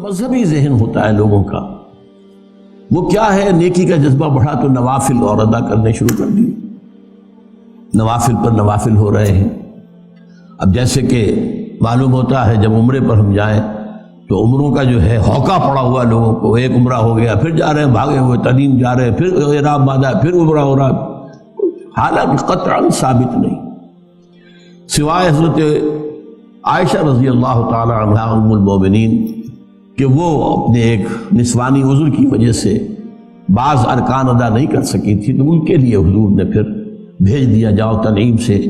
مذہبی ذہن ہوتا ہے لوگوں کا، وہ کیا ہے، نیکی کا جذبہ بڑھا تو نوافل اور ادا کرنے شروع کر دیے، نوافل پر نوافل ہو رہے ہیں۔ اب جیسے کہ معلوم ہوتا ہے جب عمرے پر ہم جائیں تو عمروں کا جو ہے ہوکا پڑا ہوا لوگوں کو، ایک عمرہ ہو گیا پھر جا رہے ہیں بھاگے ہوئے، تنعیم جا رہے ہیں پھر احرام باندھا پھر عمرہ ہو رہا، حالانکہ قطعاً ثابت نہیں، سوائے حضرت عائشہ رضی اللہ تعالی عنہا ام المومنین کہ وہ اپنے ایک نسوانی عذر کی وجہ سے بعض ارکان ادا نہیں کر سکی تھی، تو ان کے لیے حضور نے پھر بھیج دیا جاؤ تنعیم سے،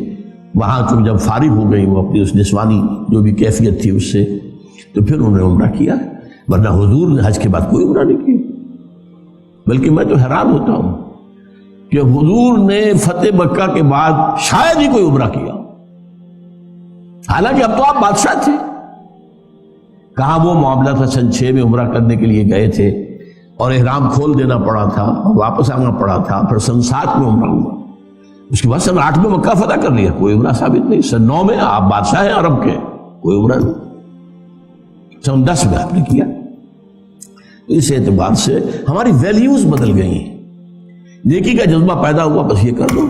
وہاں تم جب فارغ ہو گئی وہ اپنی اس نسوانی جو بھی کیفیت تھی اس سے، تو پھر انہوں نے عمرہ کیا، ورنہ حضور نے حج کے بعد کوئی عمرہ نہیں کیا۔ بلکہ میں تو حیران ہوتا ہوں کہ حضور نے فتح مکہ کے بعد شاید ہی کوئی عمرہ کیا، حالانکہ اب تو آپ بادشاہ تھے۔ کہاں وہ معاملہ تھا سن 6 میں عمرہ کرنے کے لیے گئے تھے اور احرام کھول دینا پڑا تھا اور واپس آنا پڑا تھا، پھر سن 7 میں عمرہ ہوا، اس کے بعد سن 8 میں مکہ فتح کر لیا، کوئی عمرہ ثابت نہیں۔ سن 9 میں آپ بادشاہ ہیں عرب کے، کوئی عمرہ نہیں۔ سن 10 میں آپ نے کیا۔ اس اعتبار سے ہماری ویلیوز بدل گئی ہیں، نیکی کا جذبہ پیدا ہوا بس یہ کر دو،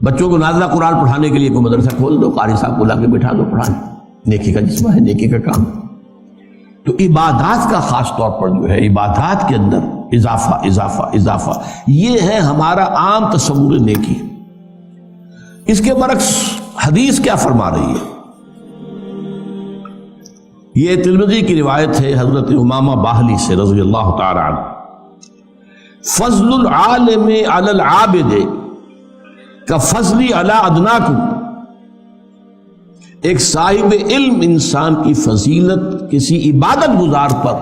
بچوں کو نازلہ قرآن پڑھانے کے لیے کوئی مدرسہ کھول دو، قاری صاحب کو لا کے بٹھا دو پڑھانے، نیکی کا جذبہ ہے، نیکی کا کام۔ تو عبادات کا خاص طور پر جو ہے عبادات کے اندر اضافہ اضافہ اضافہ، یہ ہے ہمارا عام تصور نیکی۔ اس کے برعکس حدیث کیا فرما رہی ہے؟ یہ ترمذی کی روایت ہے حضرت امامہ باہلی سے رضی اللہ تعالی عنہ، فضل العالم علی العابد کفضلی علی ادناکم، ایک صاحب علم انسان کی فضیلت کسی عبادت گزار پر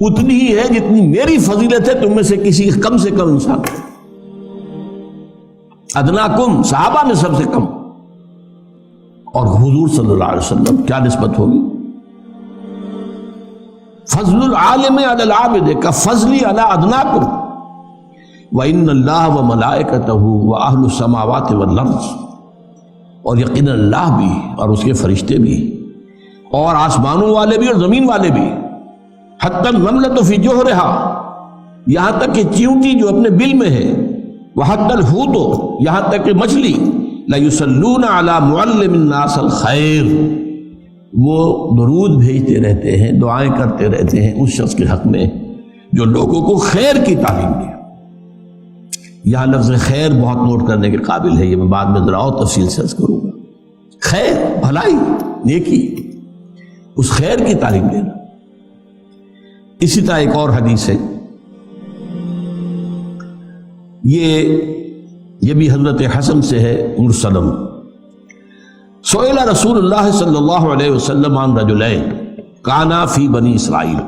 اتنی ہی ہے جتنی میری فضیلت ہے تم میں سے کسی کم انسان پر۔ ادناکم صحابہ میں سب سے کم، اور حضور صلی اللہ علیہ وسلم کیا نسبت ہوگی؟ فضل العالم علی العابد کفضلی علی ادناکم وَإِنَّ اللَّهَ وَمَلَائِكَتَهُ وَأَهْلُ السَّمَاوَاتِ وَالْأَرْضِ، اور یقینا اللہ بھی اور اس کے فرشتے بھی اور آسمانوں والے بھی اور زمین والے بھی، حتی النملۃ فی جوہرہا، یہاں تک کہ چیونٹی جو اپنے بل میں ہے، وحتی الحوت، یہاں تک کہ مچھلی، لَيُصَلُّونَ عَلَى مُعَلِّمِ النَّاسِ الْخَيْرِ، وہ درود بھیجتے رہتے ہیں، دعائیں کرتے رہتے ہیں اس شخص کے حق میں جو لوگوں کو خیر کی تعلیم دے۔ یہاں لفظ خیر بہت نوٹ کرنے کے قابل ہے، یہ میں بعد میں ذرا اور تفصیل سے عرض کروں گا۔ خیر، بھلائی، نیکی، اس خیر کی تعلیم دینا۔ اسی طرح ایک اور حدیث ہے، یہ بھی حضرت حسن سے ہے مرسلم، سئل رسول اللہ صلی اللہ علیہ وسلم عن رجلین کانا فی بنی اسرائیل،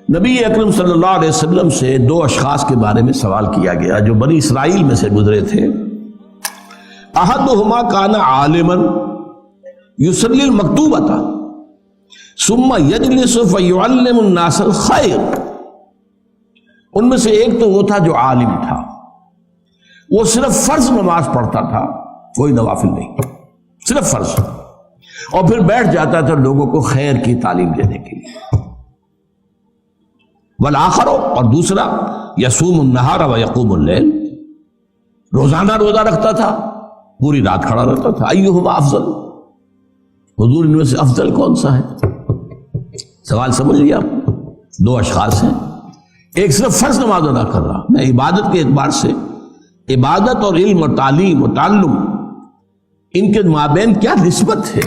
نبی اکرم صلی اللہ علیہ وسلم سے 2 اشخاص کے بارے میں سوال کیا گیا جو بنی اسرائیل میں سے گزرے تھے۔ احدہما کان عالما یصلی المکتوبۃ ثم یجلس فیعلم الناس الخیر، ان میں سے ایک تو وہ تھا جو عالم تھا، وہ صرف فرض نماز پڑھتا تھا، کوئی نوافل نہیں، صرف فرض، اور پھر بیٹھ جاتا تھا لوگوں کو خیر کی تعلیم دینے کے لیے۔ والآخر، اور دوسرا، یصوم النہار ویقوم اللیل، روزانہ روزہ رکھتا تھا، پوری رات کھڑا رہتا تھا۔ ایہما افضل، حضور ان میں سے افضل کون سا ہے؟ سوال سمجھ لیا آپ؟ 2 اشخاص ہیں، ایک صرف فرض نماز ادا کر رہا، میں عبادت کے اعتبار سے عبادت اور علم اور تعلیم اور تعلم، ان کے مابین کیا نسبت ہے،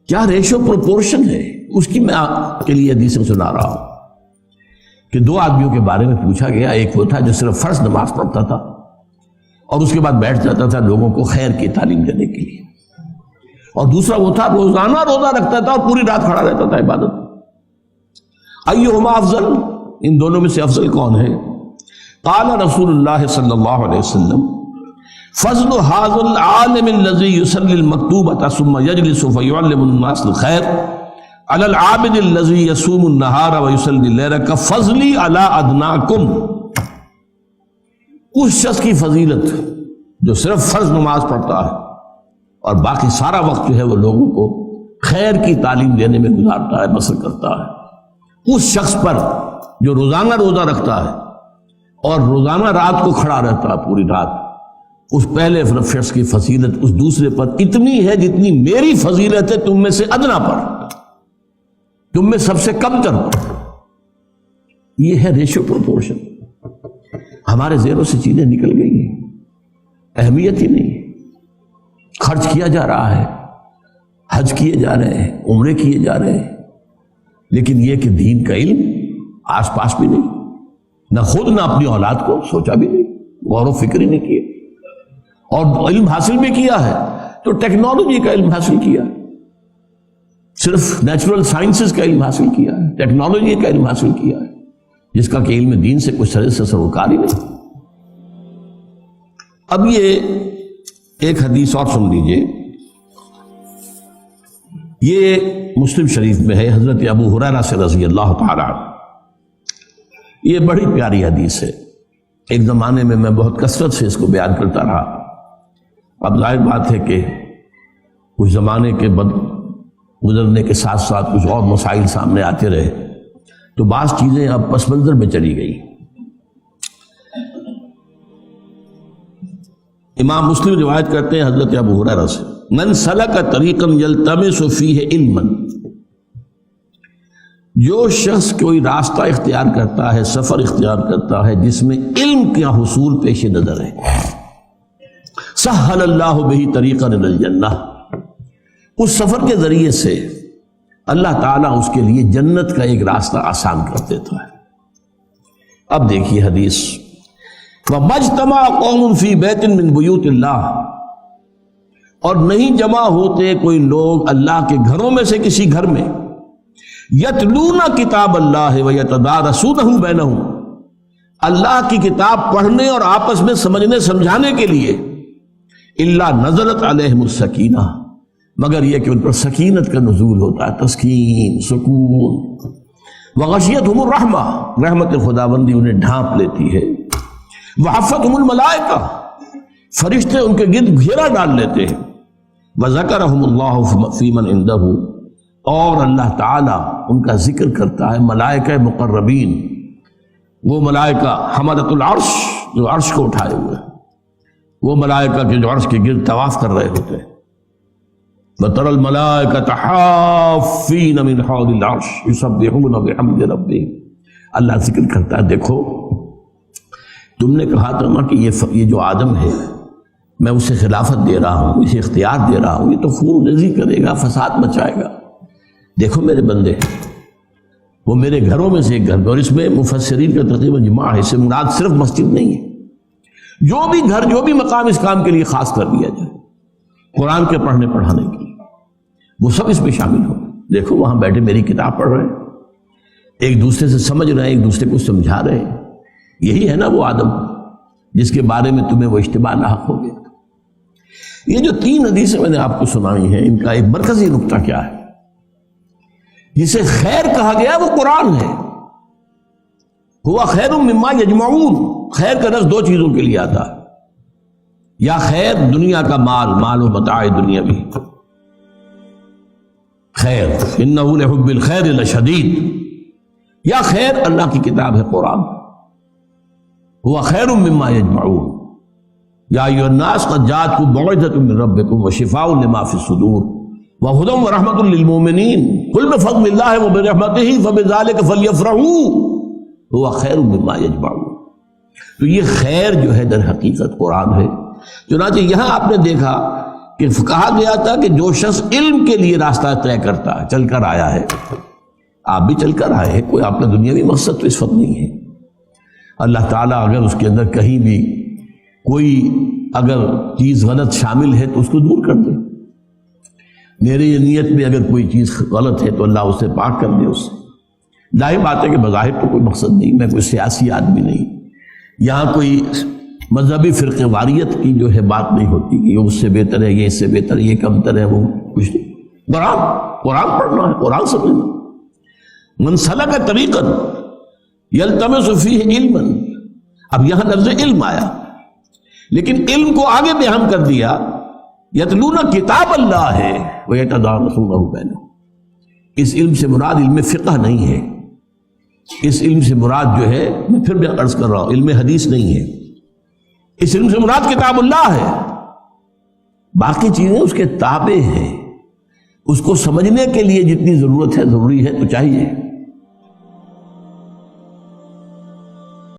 کیا ریشو پروپورشن ہے، اس کی میں آپ کے لیے حدیثیں سنا رہا ہوں کہ 2 آدمیوں کے بارے میں پوچھا گیا، ایک وہ تھا جو صرف فرض نماز پڑھتا تھا اور اس کے بعد بیٹھ جاتا تھا لوگوں کو خیر کی تعلیم دینے کے لیے، اور دوسرا وہ تھا روزانہ روزہ رکھتا تھا اور پوری رات کھڑا رہتا تھا عبادت۔ ایہما افضل، ان دونوں میں سے افضل کون ہے؟ قال رسول اللہ صلی اللہ علیہ وسلم فضل ھذا العالم الذی یصلی المکتوبۃ ثم یجلس فیعلم الناس الخیر علی العابد الذی یصوم النہار ویصلی اللیل کفضلی علی ادناکم، اس شخص کی فضیلت جو صرف فرض نماز پڑھتا ہے اور باقی سارا وقت جو ہے وہ لوگوں کو خیر کی تعلیم دینے میں گزارتا ہے، بسر کرتا ہے، اس شخص پر جو روزانہ روزہ رکھتا ہے اور روزانہ رات کو کھڑا رہتا ہے پوری رات، اس پہلے شخص کی فضیلت اس دوسرے پر اتنی ہے جتنی میری فضیلت ہے تم میں سے ادنا پر، تم میں سب سے کم تر پر۔ یہ ہے ریشو پروپورشن۔ ہمارے ذہنوں سے چیزیں نکل گئی ہیں، اہمیت ہی نہیں، خرچ کیا جا رہا ہے، حج کیے جا رہے ہیں، عمرے کیے جا رہے ہیں، لیکن یہ کہ دین کا علم آس پاس بھی نہیں، نہ خود نہ اپنی اولاد کو سوچا بھی نہیں، غور و فکر ہی نہیں کیے، اور علم حاصل بھی کیا ہے تو ٹیکنالوجی کا علم حاصل کیا، صرف نیچرل سائنسز کا علم حاصل کیا ہے، ٹیکنالوجی کا علم حاصل کیا ہے، جس کا کہ علم دین سے کچھ سرے سے سروکار ہی نہیں۔ اب یہ ایک حدیث اور سن لیجئے، یہ مسلم شریف میں ہے، حضرت ابو ہریرہ سے رضی اللہ تعالیٰ عنہ۔ یہ بڑی پیاری حدیث ہے، ایک زمانے میں بہت کثرت سے اس کو بیان کرتا رہا، اب ظاہر بات ہے کہ کچھ زمانے کے گزرنے کے ساتھ ساتھ کچھ اور مسائل سامنے آتے رہے تو بعض چیزیں اب پس منظر میں چلی گئی۔ امام مسلم روایت کرتے ہیں حضرت ابو ہریرہ سے، من سلک طریقا یلتمس فیہ علما، جو شخص کوئی راستہ اختیار کرتا ہے، سفر اختیار کرتا ہے جس میں علم کا حصول پیش نظر ہے، سہل اللہ بہ طریقا الی الجنہ، اس سفر کے ذریعے سے اللہ تعالیٰ اس کے لیے جنت کا ایک راستہ آسان کر دیتا ہے۔ اب دیکھیے حدیث، وَمَجْتَمَعَ قَوْمٌ فِي بَيْتٍ مِّن بُيُوتِ اللَّهِ، اور نہیں جمع ہوتے کوئی لوگ اللہ کے گھروں میں سے کسی گھر میں، یتلون کتاب اللہ ویتدارسونہ بینہم، اللہ کی کتاب پڑھنے اور آپس میں سمجھنے سمجھانے کے لیے، الا نزلت علیہم السکینہ، مگر یہ کہ ان پر سکینت کا نزول ہوتا ہے، تسکین، سکون، وغشیتہم الرحمہ، رحمت خداوندی انہیں ڈھانپ لیتی ہے، وحفتہم الملائکہ، فرشتے ان کے گرد گھیرا ڈال لیتے ہیں، وذکرہم اللہ فی من عندہ، اور اللہ تعالیٰ ان کا ذکر کرتا ہے ملائکہ مقربین، وہ ملائکہ حملۃ العرش جو عرش کو اٹھائے ہوئے، وہ ملائکہ کے جو عرش کے گرد طواف کر رہے ہوتے ہیں، وَتَرَى الْمَلَائِكَةَ حَافِّينَ مِنْ حَوْلِ الْعَرْشِ يُسَبِّحُونَ بِحَمْدِ رَبِّهِمْ، اللہ ذکر کرتا ہے، دیکھو تم نے کہا تھا نا کہ یہ جو آدم ہے میں اسے خلافت دے رہا ہوں، اسے اختیار دے رہا ہوں، یہ تو خون ریزی کرے گا، فساد مچائے گا، دیکھو میرے بندے وہ میرے گھروں میں سے ایک گھر، اور اس میں مفسرین کا تقریباً اجماع ہے، اس سے مراد صرف مسجد نہیں ہے، جو بھی گھر، جو بھی مقام اس کام کے لیے خاص کر دیا جائے، قرآن کے پڑھنے پڑھانے کے لیے، وہ سب اس میں شامل ہو۔ دیکھو وہاں بیٹھے میری کتاب پڑھ رہے ہیں، ایک دوسرے سے سمجھ رہے ہیں، ایک دوسرے کو سمجھا رہے ہیں، یہی ہے نا وہ آدم جس کے بارے میں تمہیں وہ اجتماع لاحق ہو گیا۔ یہ جو 3 حدیثیں میں نے آپ کو سنائی ہیں، ان کا ایک مرکزی نقطہ کیا ہے؟ جسے خیر کہا گیا وہ قرآن ہے، ہوا خیر مما یجمعون، خیر کا لفظ 2 چیزوں کے لیے آتا ہے، یا خیر دنیا کا مال و متاع دنیاوی، خیر انہ لحب الخیر لشدید، یا خیر اللہ کی کتاب ہے قرآن، ہوا خیر مما یجمعون، یا ایھا الناس قد جاءتکم موعظۃ من ربکم وشفاء لما فی الصدور وہدی ورحمۃ للمؤمنین قل بفضل اللہ وبرحمتہ فبذلک فلیفرحوا ہوا خیر مما یجمعون۔ تو یہ خیر جو ہے در حقیقت قرآن ہے۔ چنانچہ یہاں آپ نے دیکھا کہ کہا گیا تھا کہ جو شخص علم کے لیے راستہ طے کرتا ہے، چل کر آیا ہے، آپ بھی چل کر آئے ہیں، کوئی آپ کا دنیاوی مقصد تو اس وقت نہیں ہے، اللہ تعالیٰ اگر اس کے اندر کہیں بھی کوئی اگر چیز غلط شامل ہے تو اس کو دور کر دے، میری نیت میں اگر کوئی چیز غلط ہے تو اللہ اسے پاک کر دے اس سے۔ ظاہر بات ہے کہ بظاہر تو کوئی مقصد نہیں، میں کوئی سیاسی آدمی نہیں، یہاں کوئی مذہبی فرقہ واریت کی جو ہے بات نہیں ہوتی کہ یہ اس سے بہتر ہے، یہ اس سے بہتر ہے، یہ کمتر ہے، وہ کچھ نہیں، قرآن پڑھنا ہے، قرآن سمجھنا۔ من سلک طریقا یلتمس فیہ علما، اب یہاں لفظ علم آیا، لیکن علم کو آگے بیان کر دیا یتلون کتاب اللہ ہے ویتدارسونہ بینہم، اس علم سے مراد علم فقہ نہیں ہے، اس علم سے مراد جو ہے، میں پھر بھی عرض کر رہا ہوں، علم حدیث نہیں ہے، اس علم سے مراد کتاب اللہ ہے، باقی چیزیں اس کے تابع ہیں، اس کو سمجھنے کے لیے جتنی ضرورت ہے ضروری ہے تو چاہیے،